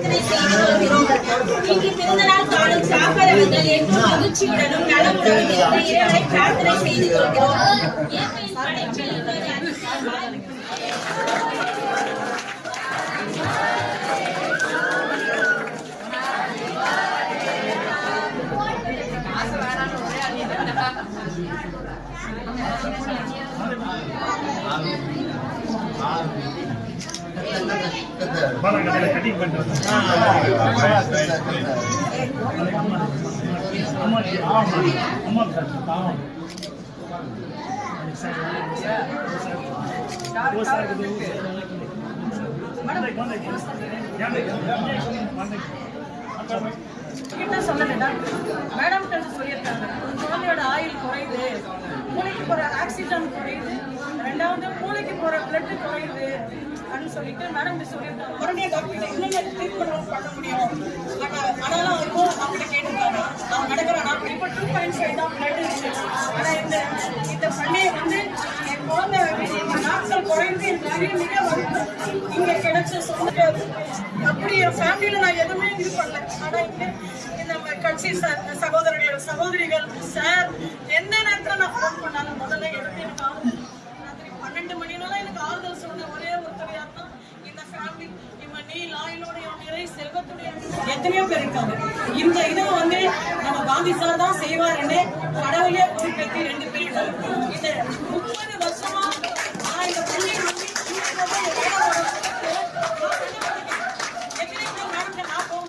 பிரார்த்தனை செய்து வருகிறோம். இன்று பிறந்தநாள் காணும் சாப்பரவர்கள் என்றும் மகிழ்ச்சியுடனும் நலமுடனும் இறைவனை பிரார்த்தனை செய்து கொள்கிறோம். கட்டிங் பண்றது என்ன சொல்லலைடா மேடம் சொல்லியிருக்காங்க குழந்தையோட ஆயுள் குறையுது, மூளைக்கு போற ஆக்சிஜன் குறையுது, ரெண்டாவது மூளைக்கு போற பிளட் குறையுது அப்படின்னு சொல்லிட்டு மேடம் சொல்லியிருக்காங்க. உடனே டாக்டர் என்னென்ன ட்ரீட்மெண்ட் பண்ண முடியும் ஆனாலும் அவருக்கும் அவங்ககிட்ட கேட்டிருக்காங்க. அவன் நடக்கிறானா இப்போ 2.5 தான் பிளட் இருக்கு. ஆனா இந்த பள்ளியை வந்து என் குழந்தை நாட்கள் குறைந்து எனக்கு மிக வருத்தம். இங்க கிடைச்ச சொந்த அப்படி என் ஃபேமிலியில நான் எதுவுமே இது பண்ணல. ஆனா இங்க நம்ம கட்சி சகோதரர்கள் சகோதரிகள் சார் எந்த நேரத்துல நான் ஃபோன் பண்ணாலும் முதல்ல எடுத்து எனக்கு ஆறுதல், ராத்திரி 12 மணினால எனக்கு ஆறுதல் சொன்ன ஒரே ஒருத்தர் யாருன்னா இந்த ஃபேமிலி. இவன் நீ லாயிலோடைய நிறை செல்வத்துடைய எத்தனையோ பேர் இருக்காங்க. இந்த இதை வந்து நம்ம காந்தி சார் தான் செய்வாருன்னு கடவுளே குறிப்பிட்டு 2 பேரும்